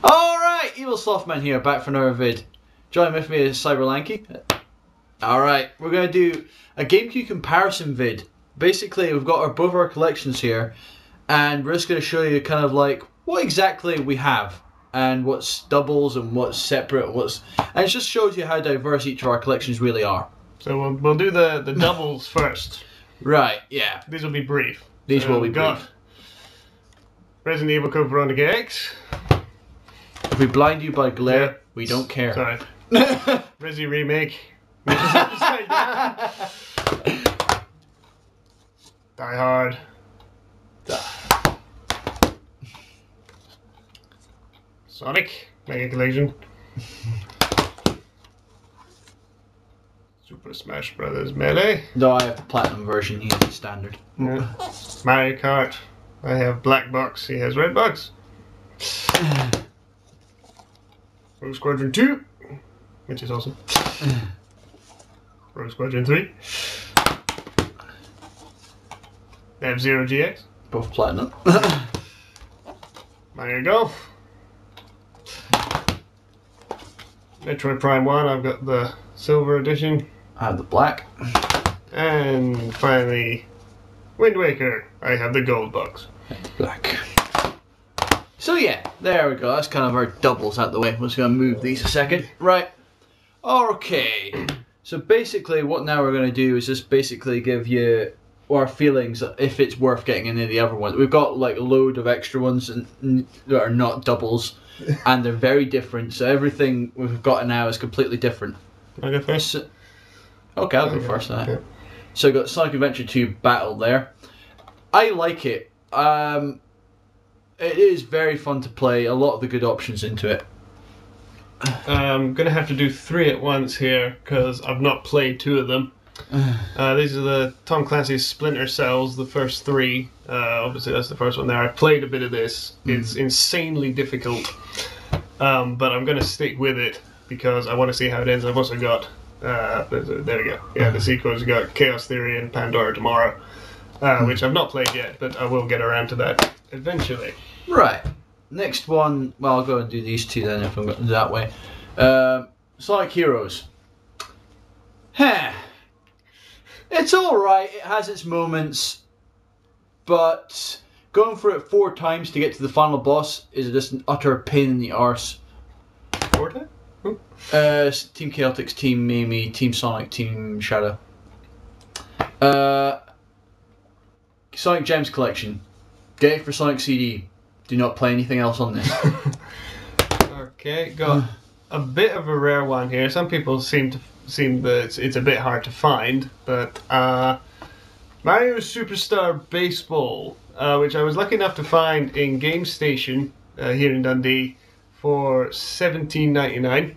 Alright, evilslothman here, back for another vid. Join with me is cyberlanky. Alright, we're going to do a Gamecube comparison vid. Basically, we've got both our collections here, and we're just going to show you kind of like what exactly we have, and what's doubles and what's separate, and it just shows you how diverse each of our collections really are. So we'll do the doubles first. Right, yeah. These will be brief. These will be got brief. Resident Evil Code Veronica X. If we blind you by glare, Yeah. we don't care. Sorry. Resi Remake. Which is upside down. Die Hard. Sonic. Mega Collection. Super Smash Brothers Melee. No, I have the platinum version, he has the standard. Yeah. Mario Kart. I have Black Box, he has Red Box. Rogue Squadron 2, which is awesome. Rogue Squadron 3. F-Zero GX. Both platinum. Mario Golf. Metroid Prime 1, I've got the silver edition. I have the black. And finally, Wind Waker, I have the gold box. Black. So yeah, there we go. That's kind of our doubles out the way. We're just going to move these a second. Right. Okay. So basically what now we're going to do is just basically give you our feelings if it's worth getting any of the other ones. We've got like a load of extra ones that are not doubles and they're very different. So everything we've got now is completely different. Can I go first? So, okay, I'll go first. Okay. So we've got Sonic Adventure 2 Battle there. I like it. It is very fun to play. A lot of the good options into it. I'm going to have to do 3 at once here because I've not played 2 of them. These are the Tom Clancy's Splinter Cells, the first 3. Obviously that's the first one there. I played a bit of this. It's insanely difficult. But I'm going to stick with it because I want to see how it ends. I've also got, there we go. Yeah, the sequels. We've got Chaos Theory and Pandora Tomorrow, which I've not played yet, but I will get around to that eventually. Right. Next one, well, I'll go and do these 2 then if I'm going that way. Sonic Heroes. Heh. It's alright, it has its moments, but going for it 4 times to get to the final boss is just an utter pain in the arse. 4 times? Team Chaotix, Team Mamie, Team Sonic, Team Shadow. Sonic Gems Collection. Get it for Sonic CD. Do not play anything else on this. Okay, got a bit of a rare one here. Some people seem that it's a bit hard to find, but Mario Superstar Baseball, which I was lucky enough to find in Game Station here in Dundee for $17.99.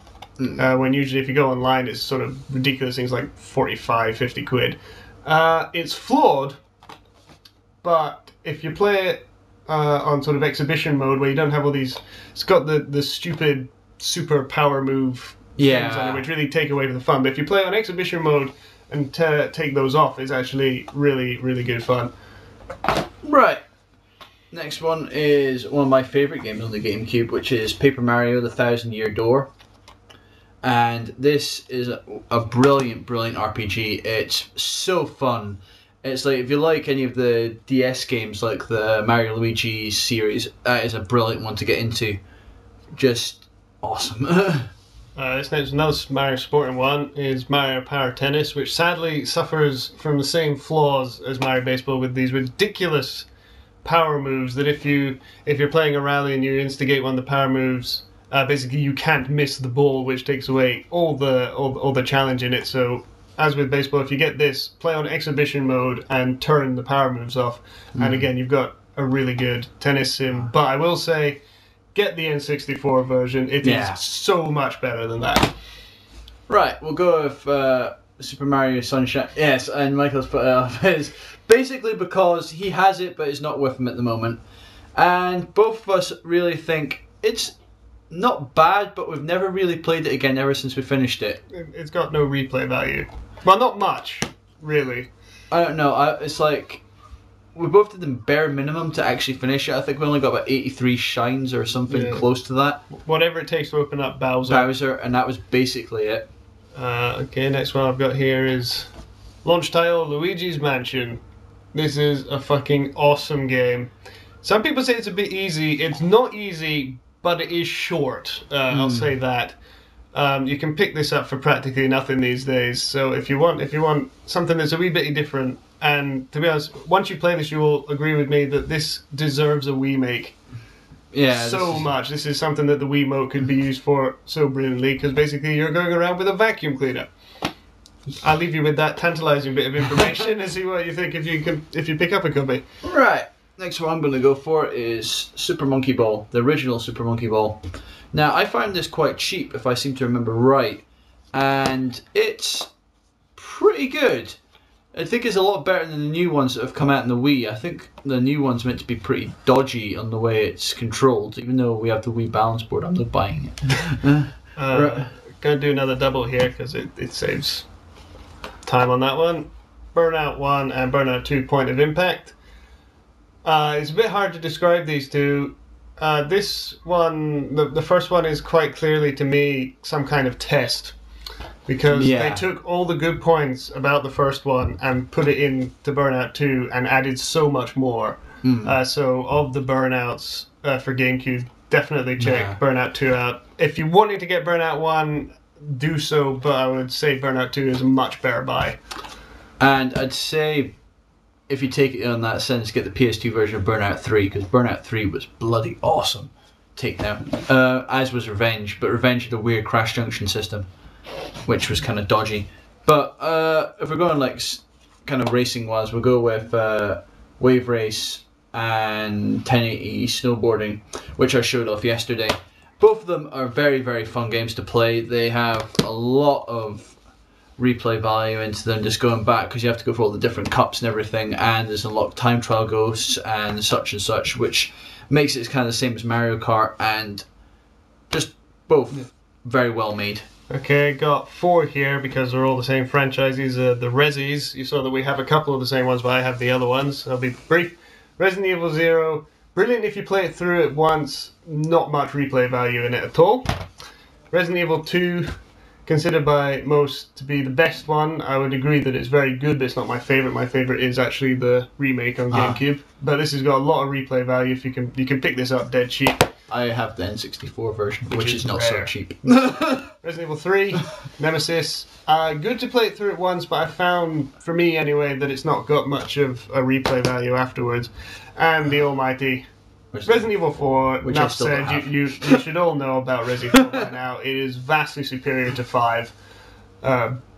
When usually if you go online it's sort of ridiculous things like 45, 50 quid. It's flawed, but if you play it on sort of exhibition mode where you don't have all these, it's got the stupid super power move things on it, which really take away from the fun. But if you play on exhibition mode and take those off, it's actually really, really good fun. Right. Next one is one of my favourite games on the Gamecube, which is Paper Mario: The 1,000-Year Door. And this is a brilliant, brilliant RPG. It's so fun. It's like, if you like any of the DS games, like the Mario Luigi series, that is a brilliant one to get into. Just awesome. This next another Mario sporting one is Mario Power Tennis, which sadly suffers from the same flaws as Mario Baseball with these ridiculous power moves that if you're playing a rally and you instigate one of the power moves, basically you can't miss the ball, which takes away all the challenge in it. So as with baseball, if you get this, play on exhibition mode and turn the power moves off, and again you've got a really good tennis sim. But I will say, get the N64 version. It is so much better than that. Right, we'll go with Super Mario Sunshine. Yes, and Michael's put it up. It's basically because he has it, but it's not with him at the moment. And both of us really think it's not bad, but we've never really played it again ever since we finished it. It's got no replay value. Well, not much, really. I don't know. It's like, we both did the bare minimum to actually finish it. I think we only got about 83 shines or something close to that. Whatever it takes to open up Bowser. Bowser, and that was basically it. Okay, next one I've got here is launch title Luigi's Mansion. This is a fucking awesome game. Some people say it's a bit easy. It's not easy, but it is short. I'll say that. You can pick this up for practically nothing these days. So if you want something that's a wee bit different, and to be honest, once you play this, you will agree with me that this deserves a remake. Yeah, so much. This is something that the Wiimote could be used for so brilliantly, because basically you're going around with a vacuum cleaner. I'll leave you with that tantalising bit of information and see what you think if you pick up a copy. Right. Next one I'm going to go for is Super Monkey Ball, the original Super Monkey Ball. Now, I found this quite cheap, if I seem to remember right, and it's pretty good. I think it's a lot better than the new ones that have come out in the Wii. I think the new one's meant to be pretty dodgy on the way it's controlled, even though we have the Wii balance board. I'm not buying it. Right. Gonna do another double here because it saves time on that one. Burnout 1 and Burnout 2 Point of Impact. It's a bit hard to describe these two. This one, the first one is quite clearly to me some kind of test, because they took all the good points about the first one and put it into Burnout 2 and added so much more. So of the Burnouts for Gamecube, definitely check Burnout 2 out. If you wanted to get Burnout 1, do so, but I would say Burnout 2 is a much better buy. And I'd say, if you take it on that sense, get the PS2 version of Burnout 3, because Burnout 3 was bloody awesome. Take down. As was Revenge, but Revenge had a weird Crash Junction system, which was kind of dodgy. But if we're going like kind of racing wise, we'll go with Wave Race and 1080 Snowboarding, which I showed off yesterday. Both of them are very, very fun games to play. They have a lot of replay value into them, just going back, because you have to go for all the different cups and everything, and there's unlocked time trial ghosts and such, which makes it kind of the same as Mario Kart, and just both very well made. Okay, got 4 here because they're all the same franchises. The Resis, you saw that we have a couple of the same ones, but I have the other ones. I'll be brief. Resident Evil 0, brilliant if you play it through it once, not much replay value in it at all. Resident Evil 2, considered by most to be the best one. I would agree that it's very good, but it's not my favourite. My favourite is actually the remake on GameCube. But this has got a lot of replay value. If you can pick this up dead cheap. I have the N64 version, which is not so cheap. Resident Evil 3, Nemesis. Good to play it through it once, but I found, for me anyway, that it's not got much of a replay value afterwards. And the almighty Resident Evil 4, which enough said, you should all know about Resident Evil by now. It is vastly superior to 5.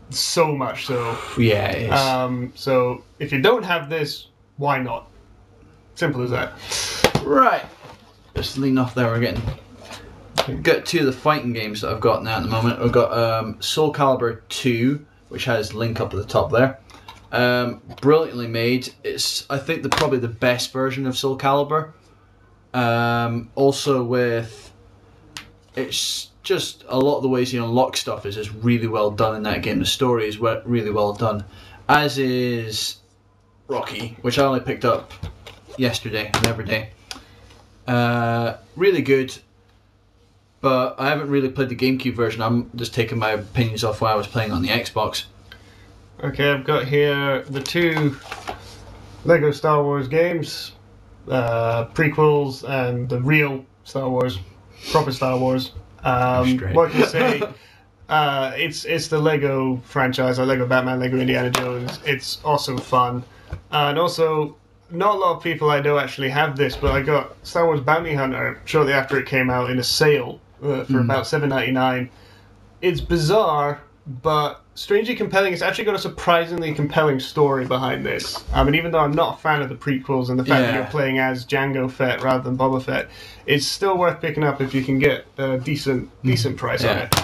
So much so. Yeah, it is. So, if you don't have this, why not? Simple as that. Right. Just lean off there, we're getting... Got 2 of the fighting games that I've got now at the moment. We've got Soul Calibur 2, which has Link up at the top there. Brilliantly made. It's, I think, probably the best version of Soul Calibur. Also with, it's just a lot of the ways you unlock stuff is just really well done in that game. The story is really well done, as is Rocky, which I only picked up yesterday and every day. Really good, but I haven't really played the GameCube version. I'm just taking my opinions off while I was playing on the Xbox. Okay, I've got here the 2 Lego Star Wars games. Prequels and the real Star Wars, proper Star Wars. What can you say? It's the Lego franchise, like Lego Batman, Lego Indiana Jones. It's also fun, and also not a lot of people I know actually have this, but I got Star Wars Bounty Hunter shortly after it came out in a sale for about $7.99. It's bizarre, but strangely compelling. It's actually got a surprisingly compelling story behind this. I mean, even though I'm not a fan of the prequels and the fact that you're playing as Jango Fett rather than Boba Fett, it's still worth picking up if you can get a decent price on it.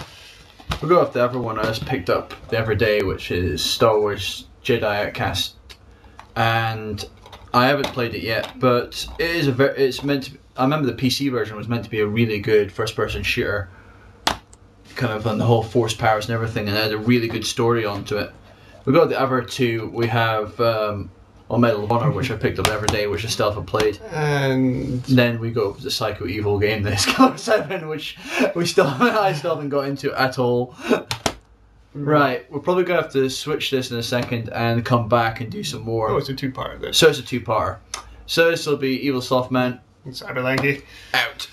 We'll go off the other one I just picked up the other day, which is Star Wars Jedi Outcast, and I haven't played it yet, but it is it's meant to. I remember the PC version was meant to be a really good first-person shooter, kind of on the whole force powers and everything, and it had a really good story onto it. We got the other 2. We have or Medal of Honor, which I picked up every day, which I still haven't played. And then we go to the Psycho Evil game, this Color 7, which I still haven't got into at all. Right, we're probably going to have to switch this in a second and come back and do some more. oh, it's a two-parter then. So it's a two-parter. So this will be Evil Slothman. Cyberlanky. Out.